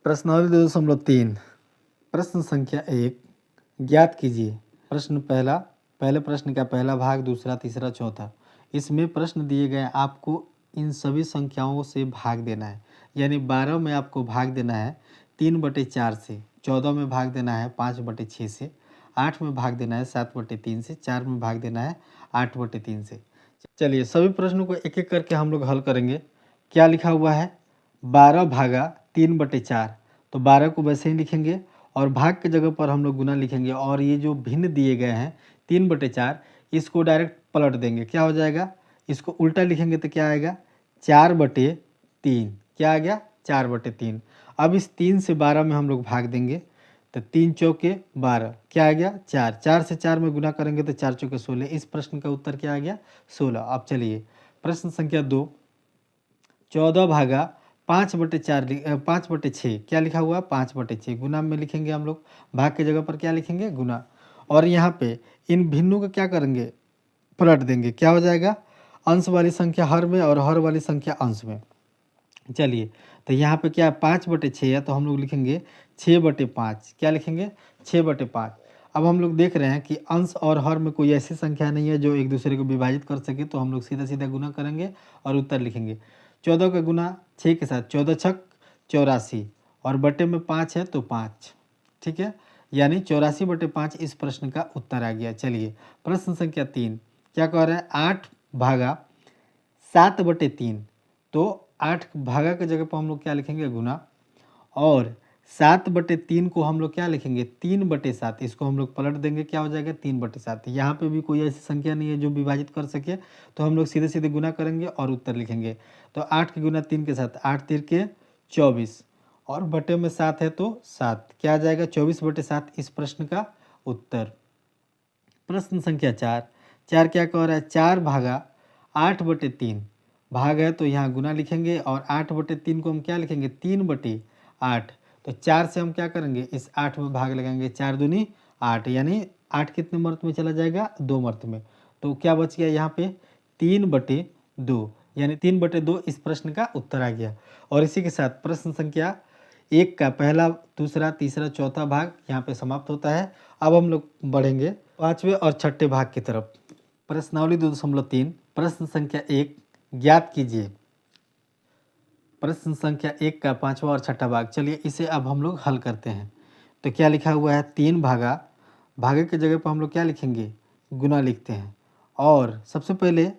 प्रश्नावली 2.3 प्रश्न संख्या 1 ज्ञात कीजिए। प्रश्न पहला, पहले प्रश्न का पहला भाग, दूसरा, तीसरा, चौथा। इसमें प्रश्न दिए गए, आपको इन सभी संख्याओं से भाग देना है। यानी 12 में आपको भाग देना है 3/4 से, 14 में भाग देना है 5/6 से, 8 में भाग देना है 7/3 से, 4 में भाग देना है 8/3 से। चलिए सभी प्रश्नों को एक एक करके हम लोग हल करेंगे। क्या लिखा हुआ है? 12 भागा 3/4, तो 12 को वैसे ही लिखेंगे और भाग के जगह पर हम लोग गुना लिखेंगे। और ये जो भिन्न दिए गए हैं 3/4, इसको डायरेक्ट पलट देंगे। क्या हो जाएगा? इसको उल्टा लिखेंगे तो क्या आएगा? 4/3। क्या आ गया? 4/3। अब इस 3 से 12 में हम लोग भाग देंगे तो 3 चौके 12, क्या आ गया? 4। 4 से 4 में गुना करेंगे तो 4 चौके 16। इस प्रश्न का उत्तर क्या आ गया? 16। अब चलिए प्रश्न संख्या 2, 14 भागा 5/6। क्या लिखा हुआ? 5/6। गुना में लिखेंगे हम लोग, भाग की जगह पर क्या लिखेंगे? गुना। और यहाँ पे इन भिन्नों को क्या करेंगे? पलट देंगे। क्या हो जाएगा? अंश वाली संख्या हर में और हर वाली संख्या अंश में। चलिए तो यहाँ पे क्या 5/6 है, तो हम लोग लिखेंगे 6/5। क्या लिखेंगे? 6/5। अब हम लोग देख रहे हैं कि अंश और हर में कोई ऐसी संख्या नहीं है जो एक दूसरे को विभाजित कर सके, तो हम लोग सीधा सीधा गुना करेंगे और उत्तर लिखेंगे। 14 का गुना 6 के साथ, 14 छक 84, और बटे में 5 है तो 5। ठीक है, यानी 84/5 इस प्रश्न का उत्तर आ गया। चलिए प्रश्न संख्या 3 क्या कह रहा है? 8 भागा 7/3, तो 8 भागा की जगह पर हम लोग क्या लिखेंगे? गुना। और 7/3 को हम लोग क्या लिखेंगे? 3/7। इसको हम लोग पलट देंगे, क्या हो जाएगा? 3/7। यहाँ पे भी कोई ऐसी संख्या नहीं है जो विभाजित कर सके, तो हम लोग सीधे सीधे गुना करेंगे और उत्तर लिखेंगे। तो 8 के गुना 3 के साथ, 8 3 के 24, और बटे में 7 है तो 7। क्या आ जाएगा? 24/7 इस प्रश्न का उत्तर। प्रश्न संख्या 4, 4 क्या कह रहा है? 4 भागा 8/3। भाग है तो यहाँ गुना लिखेंगे, और 8/3 को हम क्या लिखेंगे? 3/8। तो 4 से हम क्या करेंगे? इस 8 में भाग लगाएंगे, 4 दूनी 8, यानी 8 कितने मर्त में चला जाएगा? 2 मर्त में। तो क्या बच गया यहाँ पे? 3/2, यानी 3/2 इस प्रश्न का उत्तर आ गया। और इसी के साथ प्रश्न संख्या 1 का पहला, दूसरा, तीसरा, चौथा भाग यहाँ पे समाप्त होता है। अब हम लोग बढ़ेंगे 5वें और 6ठे भाग की तरफ। प्रश्नावली 2.3 प्रश्न संख्या 1 ज्ञात कीजिए। प्रश्न संख्या 1 का 5वां और 6ठा भाग। चलिए इसे अब हम लोग हल करते हैं। तो क्या लिखा हुआ है? 3 भागा, भागे की जगह पर हम लोग क्या लिखेंगे? गुना लिखते हैं। और सबसे पहले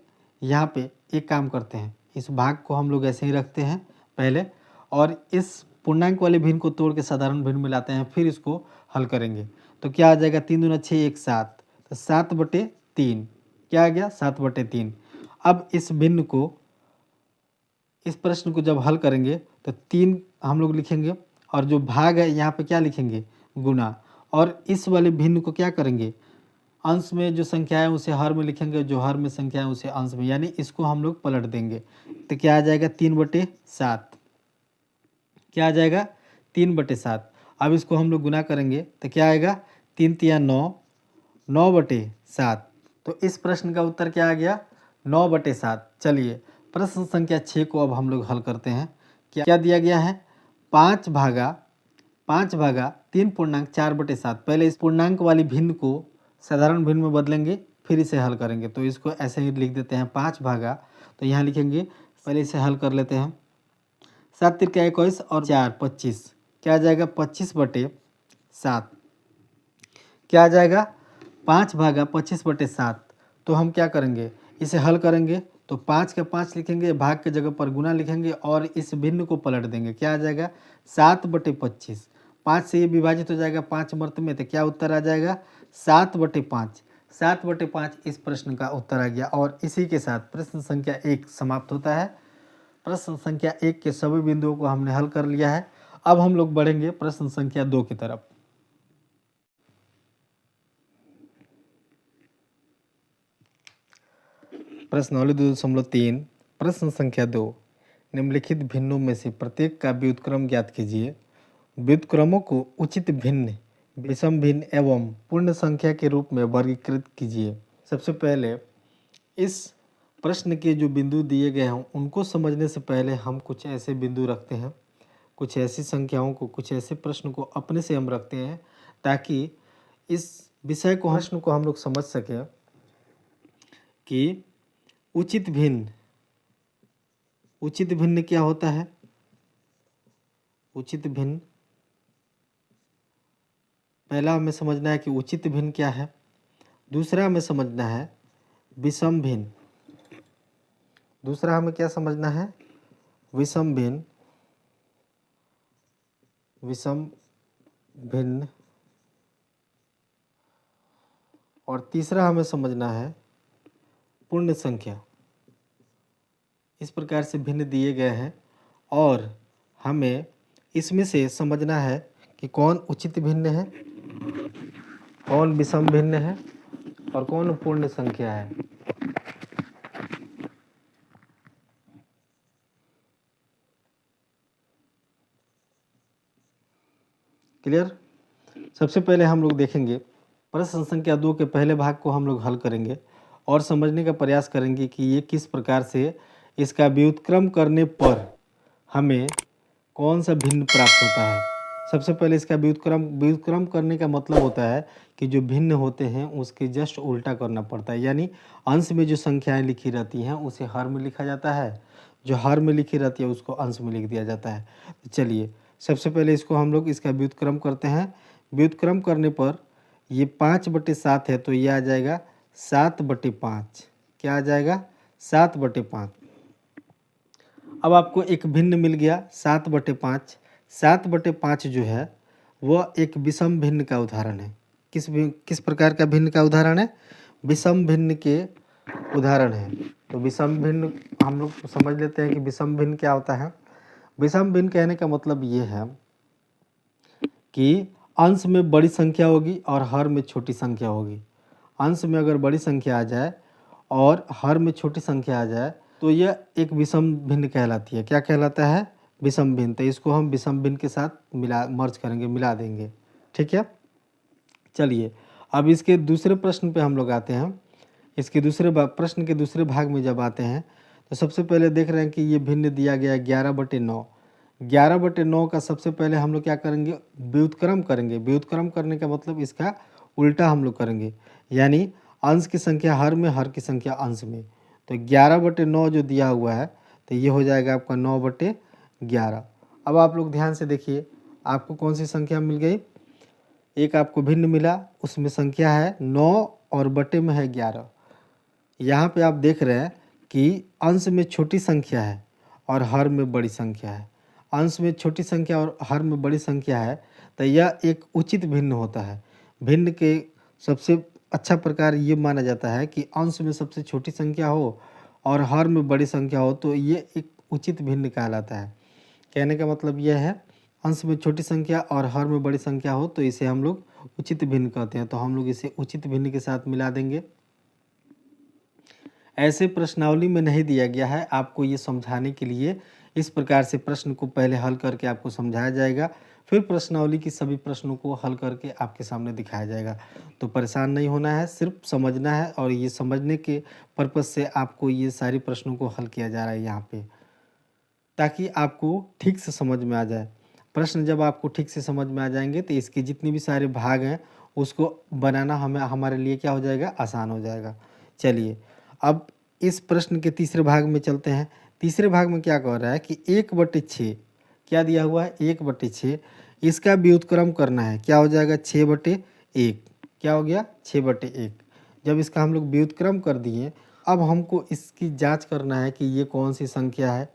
यहाँ पे एक काम करते हैं, इस भाग को हम लोग ऐसे ही रखते हैं पहले, और इस पूर्णांक वाले भिन्न को तोड़ के साधारण भिन्न में लाते हैं, फिर इसको हल करेंगे। तो क्या आ जाएगा? 3 दूना 6, 1 7, तो 7/3। क्या आ गया? 7/3। अब इस भिन्न को, इस प्रश्न को जब हल करेंगे तो 3 हम लोग लिखेंगे, और जो भाग है यहाँ पे क्या लिखेंगे? गुना। और इस वाले भिन्न को क्या करेंगे? अंश में जो संख्या है उसे हर में लिखेंगे, जो हर में संख्या है उसे अंश में, यानी इसको हम लोग पलट देंगे। तो क्या आ जाएगा? 3/7। क्या आ जाएगा? 3/7। अब इसको हम लोग गुना करेंगे तो क्या आएगा? 3 तिया 9, 9/7। तो इस प्रश्न का उत्तर क्या आ गया? 9/7। चलिए प्रश्न संख्या 6 को अब हम लोग हल करते हैं। क्या दिया गया है? 5 भागा 3.4/7। पहले इस पूर्णांक वाली भिन्न को साधारण भिन्न में बदलेंगे, फिर इसे हल करेंगे। तो इसको ऐसे ही लिख देते हैं 5 भागा, तो यहाँ लिखेंगे, पहले इसे हल कर लेते हैं। 7 तिरका 21 और 4 25। क्या आ जाएगा? 25/7। क्या आ जाएगा? 5 भागा 25/7। तो हम क्या करेंगे? इसे हल करेंगे तो 5 के 5 लिखेंगे, भाग के जगह पर गुना लिखेंगे, और इस भिन्न को पलट देंगे। क्या आ जाएगा? 7/25। 5 से ये विभाजित हो जाएगा 5 मर्त में, तो क्या उत्तर आ जाएगा? 7/5। 7/5 इस प्रश्न का उत्तर आ गया। और इसी के साथ प्रश्न संख्या 1 समाप्त होता है। प्रश्न संख्या 1 के सभी बिंदुओं को हमने हल कर लिया है। अब हम लोग बढ़ेंगे प्रश्न संख्या 2 की तरफ। प्रश्नावली 2.3 प्रश्न संख्या 2 निम्नलिखित भिन्नों में से प्रत्येक का व्युत्क्रम ज्ञात कीजिए। व्युत्क्रमों को उचित भिन्न, विषम भिन्न एवं पूर्ण संख्या के रूप में वर्गीकृत कीजिए। सबसे पहले इस प्रश्न के जो बिंदु दिए गए हैं उनको समझने से पहले हम कुछ ऐसे बिंदु रखते हैं कुछ ऐसी संख्याओं को, कुछ ऐसे प्रश्न को अपने से हम रखते हैं ताकि इस विषय को, प्रश्न को हम लोग समझ सकें कि उचित भिन्न क्या होता है। उचित भिन्न, पहला हमें समझना है कि उचित भिन्न क्या है। दूसरा हमें समझना है विषम भिन्न। दूसरा हमें क्या समझना है? विषम भिन्न। विषम भिन्न। और तीसरा हमें समझना है पूर्ण संख्या। इस प्रकार से भिन्न दिए गए हैं और हमें इसमें से समझना है कि कौन उचित भिन्न है, कौन विषम भिन्न है और कौन पूर्ण संख्या है। क्लियर? सबसे पहले हम लोग देखेंगे प्रश्न संख्या 2 के पहले भाग को हम लोग हल करेंगे और समझने का प्रयास करेंगे कि ये किस प्रकार से इसका व्युत्क्रम करने पर हमें कौन सा भिन्न प्राप्त होता है। सबसे पहले इसका व्युत्क्रम करने का मतलब होता है कि जो भिन्न होते हैं उसके जस्ट उल्टा करना पड़ता है, यानी अंश में जो संख्याएं लिखी रहती हैं उसे हर में लिखा जाता है, जो हर में लिखी रहती है उसको अंश में लिख दिया जाता है। तो चलिए सबसे पहले इसको हम लोग इसका व्युत्क्रम करते हैं। व्युत्क्रम करने पर ये 5/7 है तो ये आ जाएगा 7/5। क्या आ जाएगा? 7/5। अब आपको एक भिन्न मिल गया 7/5। 7/5 जो है वह एक विषम भिन्न का उदाहरण है। किस प्रकार का भिन्न का उदाहरण है? विषम भिन्न के उदाहरण है। तो विषम भिन्न हम लोग समझ लेते हैं कि विषम भिन्न क्या होता है। विषम भिन्न कहने का मतलब ये है कि अंश में बड़ी संख्या होगी और हर में छोटी संख्या होगी। अंश में अगर बड़ी संख्या आ जाए और हर में छोटी संख्या आ जाए तो यह एक विषम भिन्न कहलाती है। क्या कहलाता है? विषम भिन्न। तो इसको हम विषम भिन्न के साथ मर्ज करेंगे, मिला देंगे। ठीक है, चलिए अब इसके दूसरे प्रश्न पे हम लोग आते हैं। इसके दूसरे प्रश्न के दूसरे भाग में जब आते हैं तो सबसे पहले देख रहे हैं कि ये भिन्न दिया गया 11/9। 11/9 का सबसे पहले हम लोग क्या करेंगे? व्युत्क्रम करेंगे। व्युत्क्रम करने का मतलब इसका उल्टा हम लोग करेंगे, यानी अंश की संख्या हर में, हर की संख्या अंश में। तो 11/9 जो दिया हुआ है तो ये हो जाएगा आपका 9/11। अब आप लोग ध्यान से देखिए, आपको कौन सी संख्या मिल गई? एक आपको भिन्न मिला, उसमें संख्या है 9 और बटे में है 11। यहाँ पे आप देख रहे हैं कि अंश में छोटी संख्या है और हर में बड़ी संख्या है। अंश में छोटी संख्या और हर में बड़ी संख्या है तो यह एक उचित भिन्न होता है। भिन्न के सबसे अच्छा प्रकार ये माना जाता है कि अंश में सबसे छोटी संख्या हो और हर में बड़ी संख्या हो तो ये एक उचित भिन्न कहलाता है। कहने का मतलब यह है, अंश में छोटी संख्या और हर में बड़ी संख्या हो तो इसे हम लोग उचित भिन्न कहते हैं। तो हम लोग इसे उचित भिन्न के साथ मिला देंगे। ऐसे प्रश्नावली में नहीं दिया गया है, आपको ये समझाने के लिए इस प्रकार से प्रश्न को पहले हल करके आपको समझाया जाएगा, फिर प्रश्नावली की सभी प्रश्नों को हल करके आपके सामने दिखाया जाएगा। तो परेशान नहीं होना है, सिर्फ समझना है और ये समझने के पर्पज़ से आपको ये सारे प्रश्नों को हल किया जा रहा है यहाँ पे, ताकि आपको ठीक से समझ में आ जाए। प्रश्न जब आपको ठीक से समझ में आ जाएंगे तो इसके जितने भी सारे भाग हैं उसको बनाना हमारे लिए क्या हो जाएगा? आसान हो जाएगा। चलिए अब इस प्रश्न के तीसरे भाग में चलते हैं। तीसरे भाग में क्या कह रहा है कि 1/6 क्या दिया हुआ है? 1/6 इसका व्युत्क्रम करना है। क्या हो जाएगा? 6/1। क्या हो गया? 6/1। जब इसका हम लोग व्युत्क्रम कर दिए, अब हमको इसकी जांच करना है कि ये कौन सी संख्या है,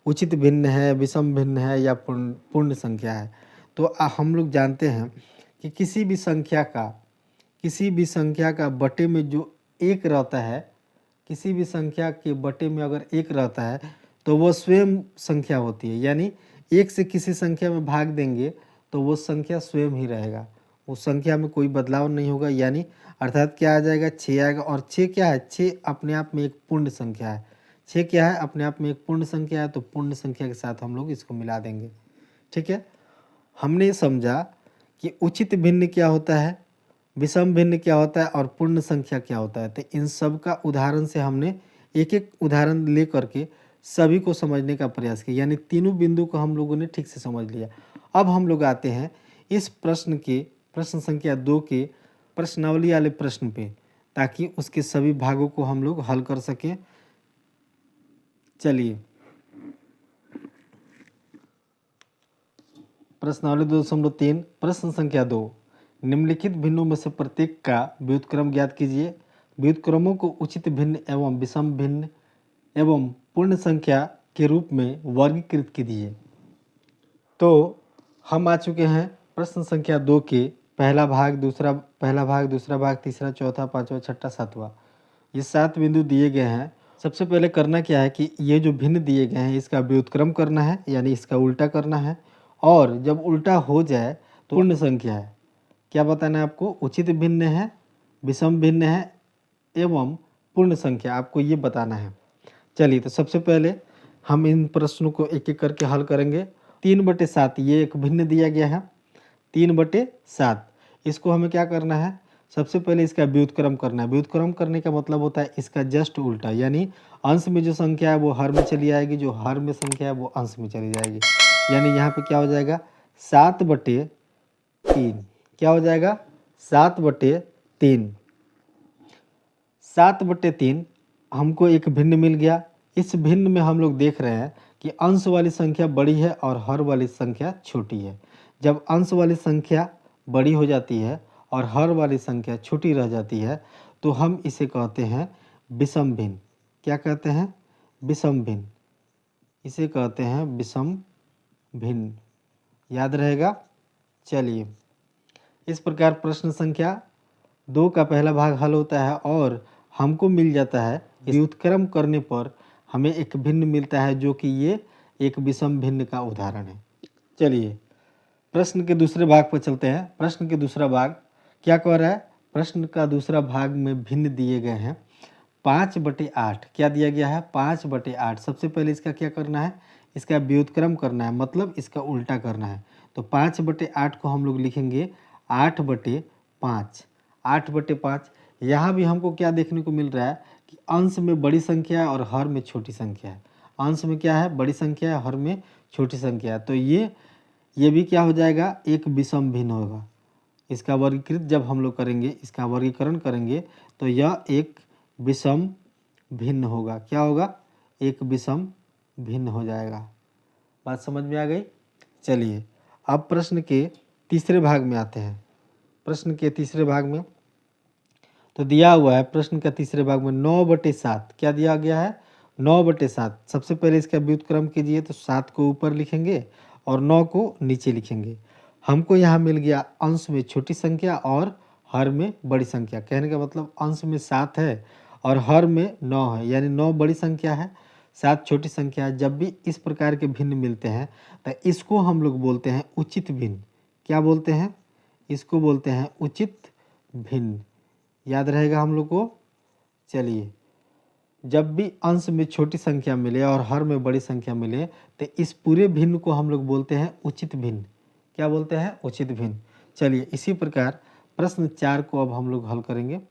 उचित भिन्न है, विषम भिन्न है या पूर्ण संख्या है। तो हम लोग जानते हैं कि किसी भी संख्या का बटे में जो 1 रहता है, किसी भी संख्या के बटे में अगर 1 रहता है तो वो स्वयं संख्या होती है, यानी 1 से किसी संख्या में भाग देंगे तो वो संख्या स्वयं ही रहेगा, उस संख्या में कोई बदलाव नहीं होगा। यानी अर्थात क्या आ जाएगा? 6 आएगा। और 6 क्या है? 6 अपने आप में एक पूर्ण संख्या है। 6 क्या है? अपने आप में एक पूर्ण संख्या है। तो पूर्ण संख्या के साथ हम लोग इसको मिला देंगे। ठीक है, हमने समझा कि उचित भिन्न क्या होता है, विषम भिन्न क्या होता है और पूर्ण संख्या क्या होता है। तो इन सब का उदाहरण से हमने एक एक उदाहरण ले करके सभी को समझने का प्रयास किया, यानी तीनों बिंदु को हम लोगों ने ठीक से समझ लिया। अब हम लोग आते हैं इस प्रश्न के प्रश्न संख्या 2 के प्रश्नावली वाले प्रश्न पे, ताकि उसके सभी भागों को हम लोग हल कर सकें। चलिए प्रश्नावली 2.3 प्रश्न संख्या 2, निम्नलिखित भिन्नों में से प्रत्येक का व्युत्क्रम ज्ञात कीजिए। व्युत्क्रमों को उचित भिन्न एवं विषम भिन्न एवं पूर्ण संख्या के रूप में वर्गीकृत कीजिए। तो हम आ चुके हैं प्रश्न संख्या 2 के पहला भाग, दूसरा भाग, तीसरा, चौथा, पांचवा, छठा, सातवां, ये 7 बिंदु दिए गए हैं। सबसे पहले करना क्या है कि ये जो भिन्न दिए गए हैं इसका व्युत्क्रम करना है, यानी इसका उल्टा करना है। और जब उल्टा हो जाए तो पूर्ण संख्या है, क्या बताना है आपको, उचित भिन्न है, विषम भिन्न है एवं पूर्ण संख्या, आपको ये बताना है। चलिए तो सबसे पहले हम इन प्रश्नों को एक एक करके हल करेंगे। 3/7 ये एक भिन्न दिया गया है, 3/7 इसको हमें क्या करना है, सबसे पहले इसका व्युत्क्रम करना है। व्युत्क्रम करने का मतलब होता है इसका जस्ट उल्टा, यानी अंश में जो संख्या है वो हर में चली आएगी, जो हर में संख्या है वो अंश में चली जाएगी। यानी यहाँ पे क्या हो जाएगा 7/3, क्या हो जाएगा 7/3। 7/3 हमको एक भिन्न मिल गया। इस भिन्न में हम लोग देख रहे हैं कि अंश वाली संख्या बड़ी है और हर वाली संख्या छोटी है। जब अंश वाली संख्या बड़ी हो जाती है और हर वाली संख्या छोटी रह जाती है तो हम इसे कहते हैं विषम भिन्न। क्या कहते हैं, विषम भिन्न, इसे कहते हैं विषम भिन्न, याद रहेगा। चलिए इस प्रकार प्रश्न संख्या 2 का पहला भाग हल होता है और हमको मिल जाता है व्युत्क्रम करने पर हमें एक भिन्न मिलता है, जो कि ये एक विषम भिन्न का उदाहरण है। चलिए प्रश्न के दूसरे भाग पर चलते हैं। प्रश्न के दूसरा भाग क्या कह रहा है, प्रश्न का दूसरा भाग में भिन्न दिए गए हैं 5/8। क्या दिया गया है 5/8। सबसे पहले इसका क्या करना है, इसका व्युत्क्रम करना है, मतलब इसका उल्टा करना है। तो 5/8 को हम लोग लिखेंगे 8/5। 8/5 यहाँ भी हमको क्या देखने को मिल रहा है कि अंश में बड़ी संख्या है और हर में छोटी संख्या है। अंश में क्या है, बड़ी संख्या है, हर में छोटी संख्या है। तो ये भी क्या हो जाएगा, एक विषम भिन्न होगा। इसका वर्गीकृत जब हम लोग करेंगे, इसका वर्गीकरण करेंगे तो यह एक विषम भिन्न होगा। क्या होगा, एक विषम भिन्न हो जाएगा। बात समझ में आ गई। चलिए अब प्रश्न के तीसरे भाग में आते हैं। प्रश्न के तीसरे भाग में तो दिया हुआ है, प्रश्न का तीसरे भाग में 9/7। क्या दिया गया है 9/7। सबसे पहले इसका व्युत्क्रम कीजिए, तो 7 को ऊपर लिखेंगे और 9 को नीचे लिखेंगे। हमको यहाँ मिल गया अंश में छोटी संख्या और हर में बड़ी संख्या। कहने का मतलब अंश में 7 है और हर में 9 है, यानी 9 बड़ी संख्या है, 7 छोटी संख्या है। जब भी इस प्रकार के भिन्न मिलते हैं तो इसको हम लोग बोलते हैं उचित भिन्न। क्या बोलते हैं, इसको बोलते हैं उचित भिन्न, याद रहेगा हम लोग को। चलिए जब भी अंश में छोटी संख्या मिले और हर में बड़ी संख्या मिले तो इस पूरे भिन्न को हम लोग बोलते हैं उचित भिन्न। क्या बोलते हैं, उचित भिन्न। चलिए इसी प्रकार प्रश्न 4 को अब हम लोग हल करेंगे।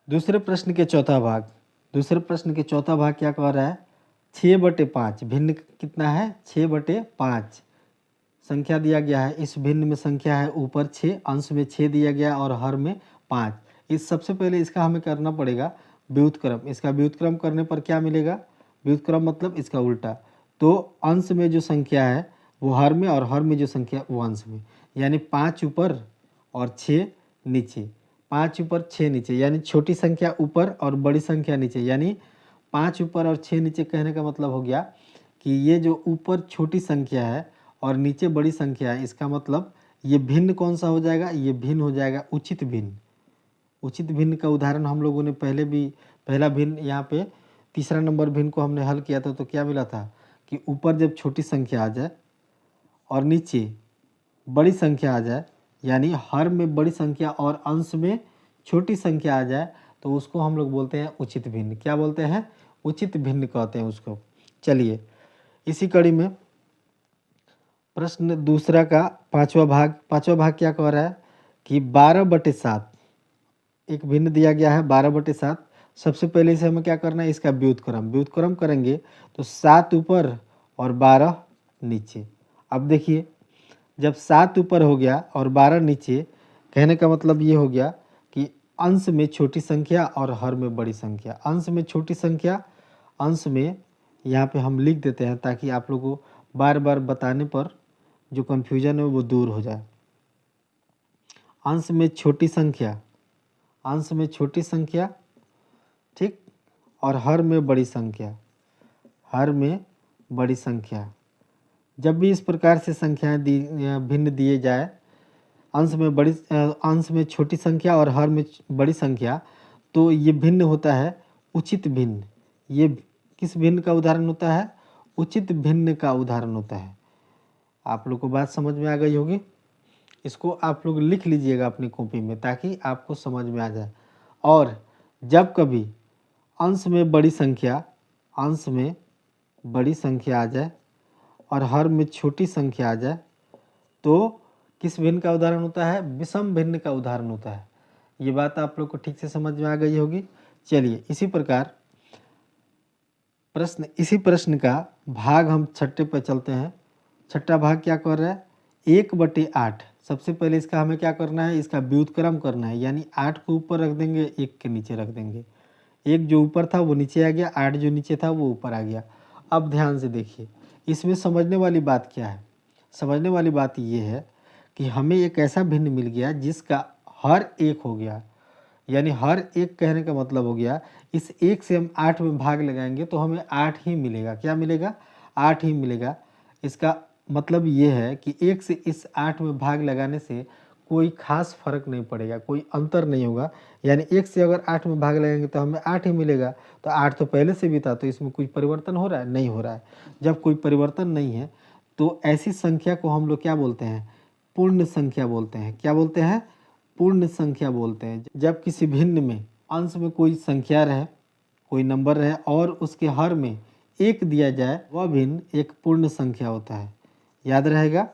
दूसरे प्रश्न के चौथा भाग, दूसरे प्रश्न के चौथा भाग क्या कह रहा है, 6/5। भिन्न कितना है, 6/5 संख्या दिया गया है। इस भिन्न में संख्या है ऊपर 6, अंश में 6 दिया गया और हर में 5। इस सबसे पहले इसका हमें करना पड़ेगा व्युत्क्रम। इसका व्युत्क्रम करने पर क्या मिलेगा, व्युत्क्रम मतलब इसका उल्टा। तो अंश में जो संख्या है वो हर में और हर में जो संख्या वो अंश में, यानी 5 ऊपर और 6 नीचे। 5 ऊपर 6 नीचे, यानी छोटी संख्या ऊपर और बड़ी संख्या नीचे। यानी 5 ऊपर और 6 नीचे कहने का मतलब हो गया कि ये जो ऊपर छोटी संख्या है और नीचे बड़ी संख्या है, इसका मतलब ये भिन्न कौन सा हो जाएगा, ये भिन्न हो जाएगा उचित भिन्न। उचित भिन्न का उदाहरण हम लोगों ने पहला भिन्न यहाँ पे तीसरा नंबर भिन्न को हमने हल किया था, तो क्या मिला था कि ऊपर जब छोटी संख्या आ जाए और नीचे बड़ी संख्या आ जाए, यानी हर में बड़ी संख्या और अंश में छोटी संख्या आ जाए, तो उसको हम लोग बोलते हैं उचित भिन्न। क्या बोलते हैं, उचित भिन्न कहते हैं उसको। चलिए इसी कड़ी में प्रश्न दूसरा का पांचवा भाग क्या कह रहा है कि 12/7 एक भिन्न दिया गया है 12/7। सबसे पहले इसे हमें क्या करना है, इसका व्युत्क्रम। व्युत्क्रम करेंगे तो 7 ऊपर और 12 नीचे। अब देखिए, जब 7 ऊपर हो गया और 12 नीचे, कहने का मतलब ये हो गया कि अंश में छोटी संख्या और हर में बड़ी संख्या। अंश में छोटी संख्या, अंश में यहाँ पे हम लिख देते हैं ताकि आप लोगों को बार बार बताने पर जो कन्फ्यूजन है वो दूर हो जाए। अंश में छोटी संख्या, अंश में छोटी संख्या, ठीक, और हर में बड़ी संख्या, हर में बड़ी संख्या। जब भी इस प्रकार से संख्याएं भिन्न दिए जाए, अंश में छोटी संख्या और हर में बड़ी संख्या, तो ये भिन्न होता है उचित भिन्न। ये किस भिन्न का उदाहरण होता है? उचित भिन्न का उदाहरण होता है। आप लोग को बात समझ में आ गई होगी। इसको आप लोग लिख लीजिएगा अपनी कॉपी में ताकि आपको समझ में आ जाए। और जब कभी अंश में बड़ी संख्या, अंश में बड़ी संख्या आ जाए और हर में छोटी संख्या आ जाए, तो किस भिन्न का उदाहरण होता है? विषम भिन्न का उदाहरण होता है। ये बात आप लोग को ठीक से समझ में आ गई होगी। चलिए, इसी प्रकार इसी प्रश्न का भाग हम छठे पर चलते हैं। छठा भाग क्या कर रहा है? 1/8। सबसे पहले इसका हमें क्या करना है? इसका व्युत्क्रम करना है, यानी 8 को ऊपर रख देंगे, 1 के नीचे रख देंगे। 1 जो ऊपर था वो नीचे आ गया, 8 जो नीचे था वो ऊपर आ गया। अब ध्यान से देखिए, इसमें समझने वाली बात क्या है? समझने वाली बात ये है कि हमें एक ऐसा भिन्न मिल गया जिसका हर 1 हो गया, यानी हर 1 कहने का मतलब हो गया इस 1 से हम 8 में भाग लगाएंगे तो हमें 8 ही मिलेगा। क्या मिलेगा? 8 ही मिलेगा। इसका मतलब ये है कि 1 से इस 8 में भाग लगाने से कोई खास फर्क नहीं पड़ेगा, कोई अंतर नहीं होगा। यानी 1 से अगर 8 में भाग लगाएंगे तो हमें 8 ही मिलेगा। तो 8 तो पहले से भी था, तो इसमें कोई परिवर्तन हो रहा है? नहीं हो रहा है। जब कोई परिवर्तन नहीं है तो ऐसी संख्या को हम लोग क्या बोलते हैं? पूर्ण संख्या बोलते हैं। क्या बोलते हैं? पूर्ण संख्या बोलते हैं। जब किसी भिन्न में अंश में कोई संख्या रहे, कोई नंबर रहे और उसके हर में 1 दिया जाए, वह भिन्न एक पूर्ण संख्या होता है। याद रहेगा।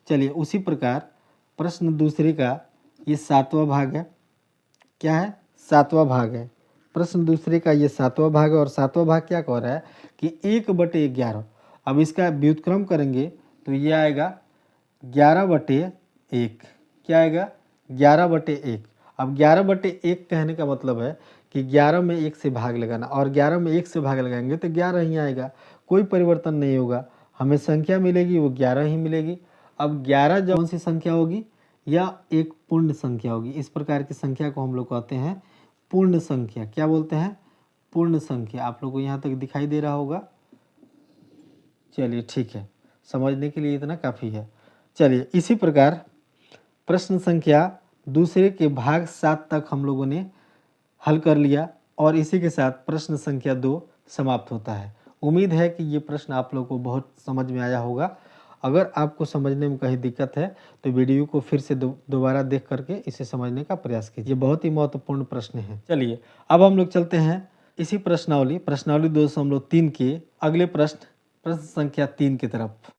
चलिए, उसी प्रकार प्रश्न दूसरे का ये 7वां भाग है। क्या है? 7वां भाग है। प्रश्न दूसरे का ये 7वां भाग है और 7वां भाग क्या कह रहा है कि 1/11। अब इसका व्युत्क्रम करेंगे तो ये आएगा 11/1। क्या आएगा? 11/1। अब 11/1 कहने का मतलब है कि 11 में 1 से भाग लगाना, और 11 में 1 से भाग लगाएंगे तो 11 ही आएगा, कोई परिवर्तन नहीं होगा। हमें संख्या मिलेगी वो 11 ही मिलेगी। अब 11 जब कौन सी संख्या होगी? या एक पूर्ण संख्या होगी। इस प्रकार की संख्या को हम लोग कहते हैं पूर्ण संख्या। क्या बोलते हैं? पूर्ण संख्या। आप लोग को यहाँ तक दिखाई दे रहा होगा। चलिए, ठीक है, समझने के लिए इतना काफ़ी है। चलिए, इसी प्रकार प्रश्न संख्या दूसरे के भाग 7 तक हम लोगों ने हल कर लिया और इसी के साथ प्रश्न संख्या 2 समाप्त होता है। उम्मीद है कि ये प्रश्न आप लोगों को बहुत समझ में आया होगा। अगर आपको समझने में कहीं दिक्कत है तो वीडियो को फिर से दोबारा देख करके इसे समझने का प्रयास कीजिए। बहुत ही महत्वपूर्ण प्रश्न है। चलिए, अब हम लोग चलते हैं इसी प्रश्नावली 2.3 के अगले प्रश्न संख्या 3 की तरफ।